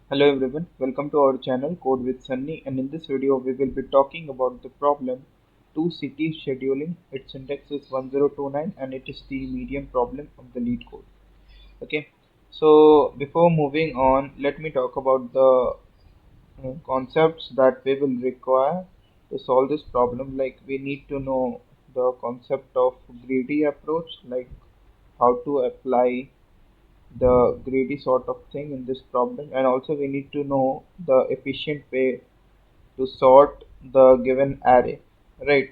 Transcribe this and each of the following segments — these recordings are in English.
Hello everyone, welcome to our channel Code with Sunny, and in this video we will be talking about the problem 2 city scheduling. Its index is 1029 and it is the medium problem of the LeetCode. Okay, so before moving on, let me talk about the concepts that we will require to solve this problem. Like we need to know the concept of greedy approach, like how to apply the greedy sort of thing in this problem, and also we need to know the efficient way to sort the given array, right?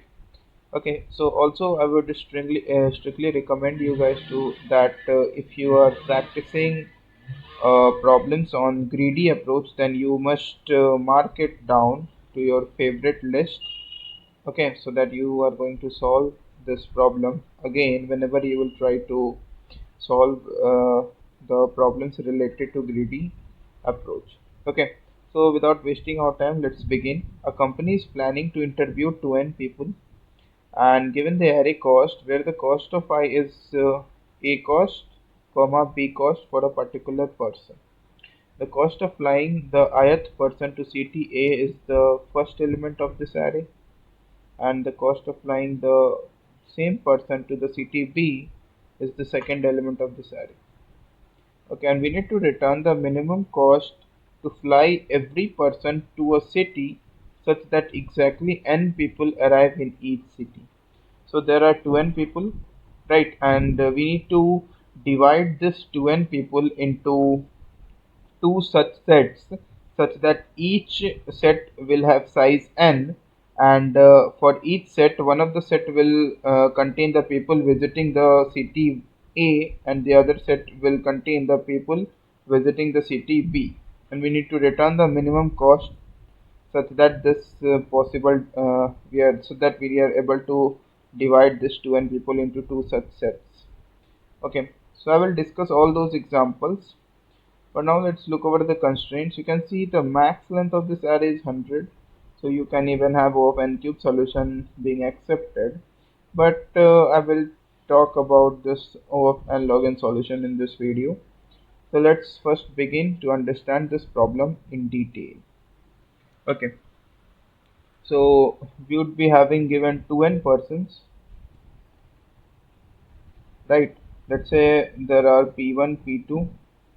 Okay, so also I would strictly recommend you guys to that if you are practicing problems on greedy approach, then you must mark it down to your favorite list. Okay, so that you are going to solve this problem again whenever you will try to solve the problems related to greedy approach. Okay, so without wasting our time, let's begin. A company is planning to interview 2n people, and given the array cost where the cost of I is a cost comma b cost for a particular person. The cost of flying the ith person to city A is the first element of this array, and the cost of flying the same person to the city B is the second element of this array. Okay, and we need to return the minimum cost to fly every person to a city such that exactly n people arrive in each city. So there are 2n people, right? And we need to divide this 2n people into two such sets such that each set will have size n, and for each set one of the set will contain the people visiting the city A and the other set will contain the people visiting the city B, and we need to return the minimum cost such that this possible we are so that we are able to divide this 2n people into two such sets. Okay, so I will discuss all those examples, but now let's look over the constraints. You can see the max length of this array is 100. So you can even have O of n cube solution being accepted. But I will talk about this O of n log n solution in this video. So let's first begin to understand this problem in detail. Okay. So we would be having given 2n persons, right? Let's say there are P1, P2,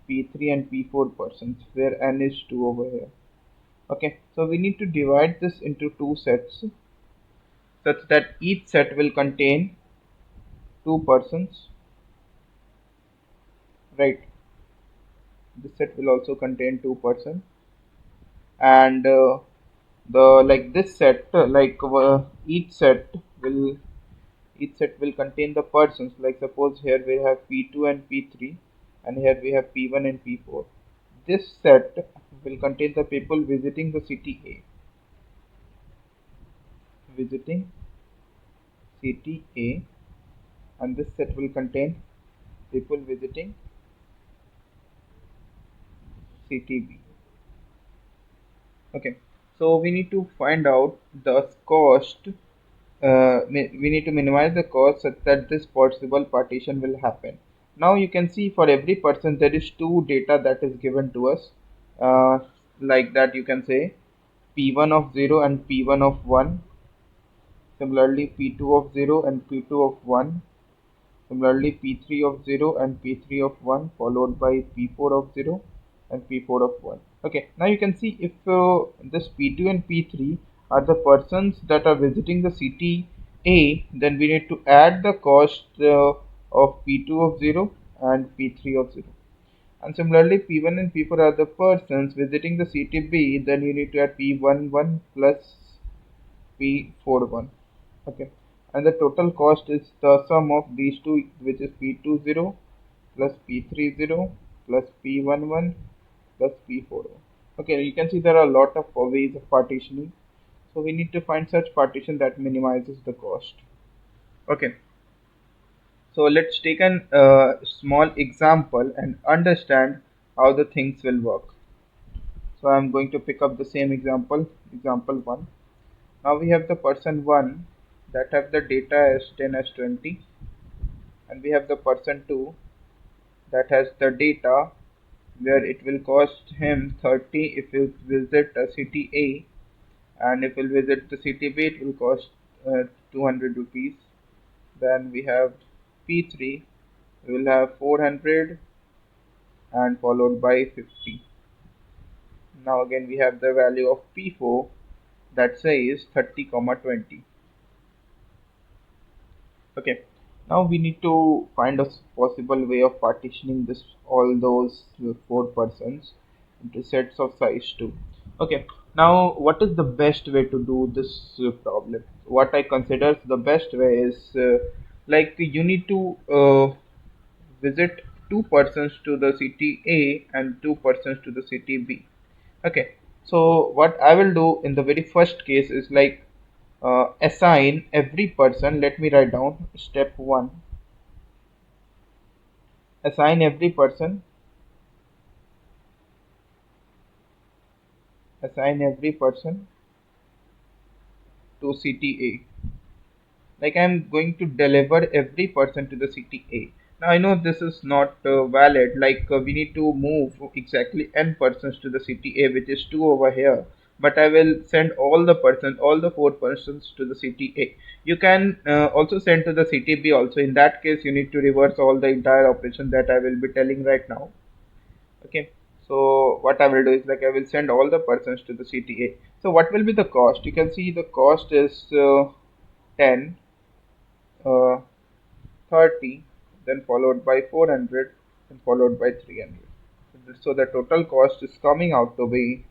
P3 and P4 persons where n is 2 over here. Okay, so we need to divide this into two sets such that each set will contain two persons, right? This set will also contain two persons, and the like this set will each set will contain the persons. Like suppose here we have P2 and P3, and here we have P1 and P4. This set will contain the people visiting the city A, visiting city A, and this set will contain people visiting CTB. Okay, so we need to find out the cost. We need to minimize the cost such that this possible partition will happen. Now you can see for every person there is two data that is given to us. Like that you can say P1 of 0 and P1 of 1. Similarly P2 of 0 and P2 of 1. Similarly, P3 of 0 and P3 of 1 followed by P4 of 0 and P4 of 1. Okay, now you can see if this P2 and P3 are the persons that are visiting the city A, then we need to add the cost of P2 of 0 and P3 of 0. And similarly, P1 and P4 are the persons visiting the city B, then you need to add P11 plus P41. Okay, and the total cost is the sum of these two, which is P20 plus P30 plus P11 plus P41. Okay, you can see there are a lot of ways of partitioning, so we need to find such partition that minimizes the cost. Okay, so let's take an small example and understand how the things will work. So I'm going to pick up the same example, example 1. Now we have the person 1 that have the data as 10 as 20, and we have the person 2 that has the data where it will cost him 30 if he visit city A, and if he'll visit the city B it will cost 200 rupees. Then we have P3, we will have 400 and followed by 50. Now again we have the value of P4 that says 30 comma 20. Okay, now we need to find a possible way of partitioning this all those four persons into sets of size 2. Okay, now what is the best way to do this problem? What I consider the best way is like you need to visit two persons to the city A and two persons to the city B. Okay, so what I will do in the very first case is like assign every person. Let me write down step 1. Assign every person assign every person to city A. Like I'm going to deliver every person to the city A. Now I know this is not valid, like we need to move exactly n persons to the city A, which is 2 over here, but I will send all the 4 persons to the city A. You can also send to the city B also. In that case you need to reverse all the entire operation that I will be telling right now. Okay, so what I will do is like I will send all the persons to the city A. So what will be the cost? You can see the cost is 10, uh, 30, then followed by 400, then followed by 300. So the total cost is coming out to be,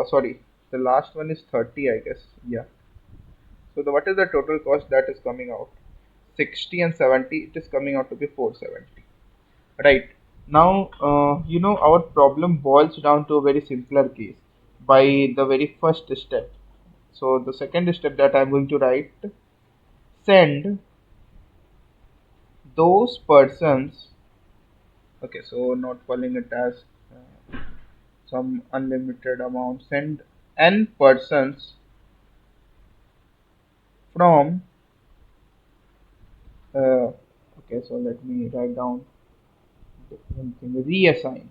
sorry, the last one is 30, I guess. Yeah. So what is the total cost that is coming out? 60 and 70, it is coming out to be 470. Right. Now, our problem boils down to a very simpler case by the very first step. So the second step that I'm going to write, send those persons. Okay, so not calling it as some unlimited amount. Send n persons from. Okay, so let me write down different thing. Reassign.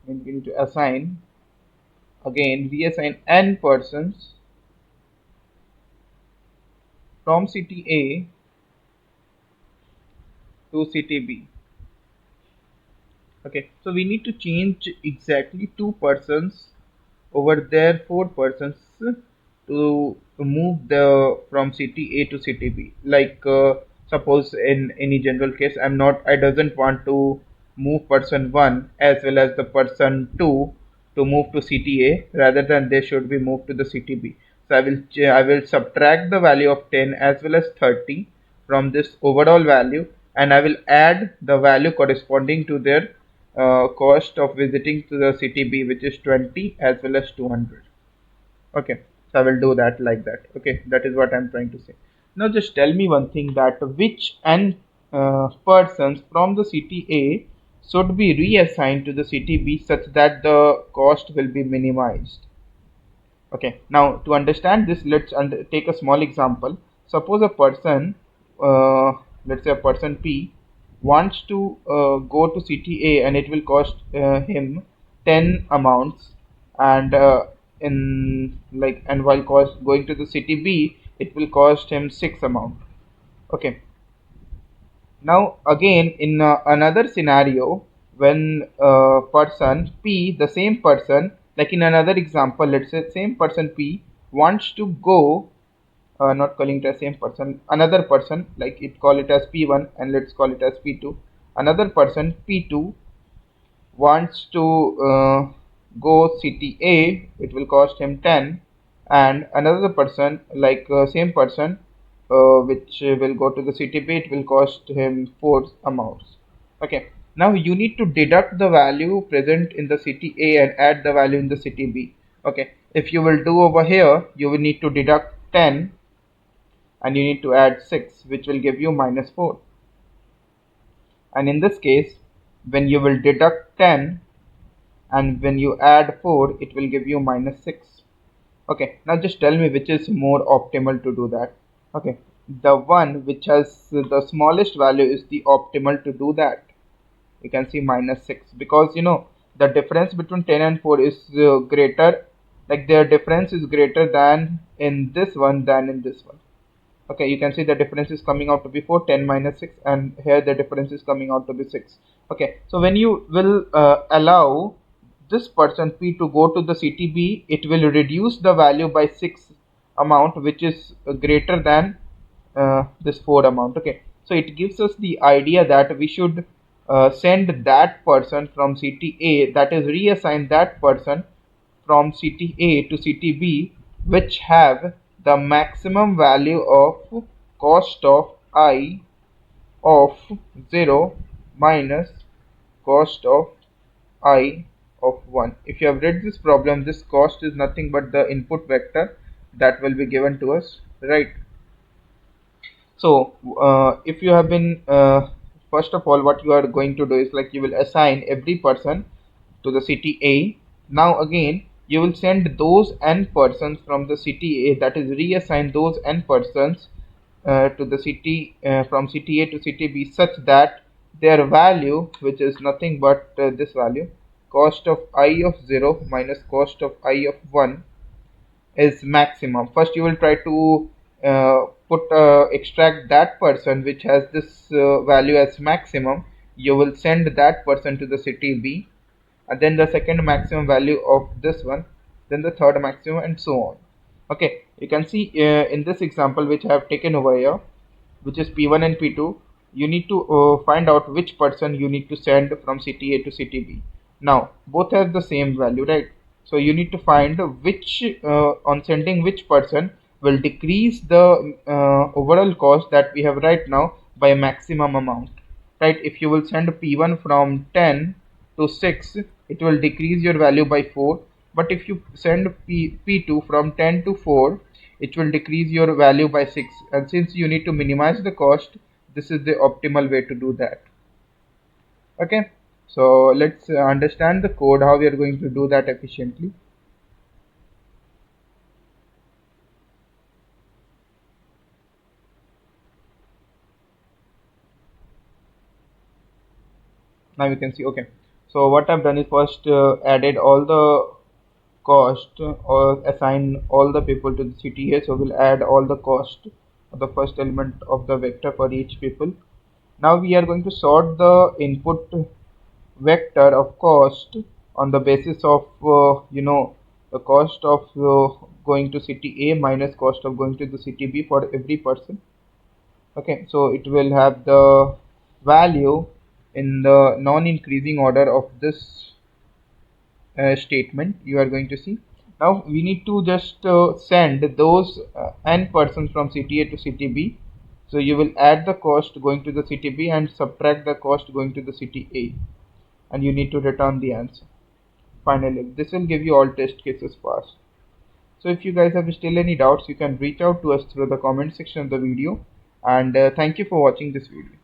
Then we need to assign again. Reassign n persons from city A to city B. Okay, so we need to change exactly 2 persons over there 4 persons to move the from city A to city B. Like suppose in any general case I doesn't want to move person 1 as well as the person 2 to move to city A, rather than they should be moved to the city B. So I will subtract the value of 10 as well as 30 from this overall value, and I will add the value corresponding to their cost of visiting to the city B, which is 20 as well as 200. Okay, so I will do that like that. Okay, that is what I'm trying to say. Now just tell me one thing, that which n persons from the city A should be reassigned to the city B such that the cost will be minimized. Okay, now to understand this, let's take a small example. Suppose a person, let's say a person P, wants to go to city A and it will cost him 10 amounts, and and while cost going to the city B, it will cost him 6 amount. Okay, now again in another scenario, when person P, the same person, like in another example, let's say same person P wants to go, not calling it as same person, another person, like it call it as P1 and let's call it as P2. Another person P2 wants to go city A, it will cost him 10, and another person, like same person, which will go to the city B, it will cost him 4 amounts. Okay, now you need to deduct the value present in the city A and add the value in the city B. Okay, if you will do over here, you will need to deduct 10 and you need to add 6, which will give you minus 4. And in this case, when you will deduct 10 and when you add 4, it will give you minus 6. Okay, now just tell me which is more optimal to do that. Okay, the one which has the smallest value is the optimal to do that. you can see minus 6, because the difference between 10 and 4 is greater, like their difference is greater than in this one than in this one. Okay, you can see the difference is coming out to be 4, 10 minus 6, and here the difference is coming out to be 6. Okay, so when you will allow this person P to go to the city B, it will reduce the value by 6 amount, which is greater than this 4 amount. Okay, so it gives us the idea that we should send that person from city A, that is reassign that person from city A to city B, which have the maximum value of cost of I of 0 minus cost of I of 1. If you have read this problem, this cost is nothing but the input vector that will be given to us, right? So if you have been first of all, what you are going to do is, like, you will assign every person to the city A. Now again you will send those n persons from the city A, that is reassign those n persons to the city from city A to city B, such that their value, which is nothing but this value, cost of I of 0 minus cost of I of 1, is maximum. First you will try to extract that person which has this value as maximum. You will send that person to the city B, and then the second maximum value of this one, then the third maximum, and so on. Okay, you can see in this example which I have taken over here, which is P1 and P2, you need to find out which person you need to send from city A to city B. Now both have the same value, right? So you need to find which on sending which person will decrease the overall cost that we have right now by a maximum amount, right? If you will send P1 from 10 to 6, it will decrease your value by 4. But if you send P2 from 10 to 4, it will decrease your value by 6. And since you need to minimize the cost, this is the optimal way to do that. Okay, so let's understand the code, how we are going to do that efficiently. Now you can see. Okay, so what I've done is first added all the cost, or assign all the people to the city here. So we'll add all the cost of the first element of the vector for each people. Now we are going to sort the input vector of cost on the basis of the cost of going to city A minus cost of going to the city B for every person. Okay, so it will have the value in the non-increasing order of this statement you are going to see. Now we need to just send those n persons from city A to city B. So you will add the cost going to the city B and subtract the cost going to the city A, and you need to return the answer. Finally, this will give you all test cases passed. So if you guys have still any doubts, you can reach out to us through the comment section of the video, and thank you for watching this video.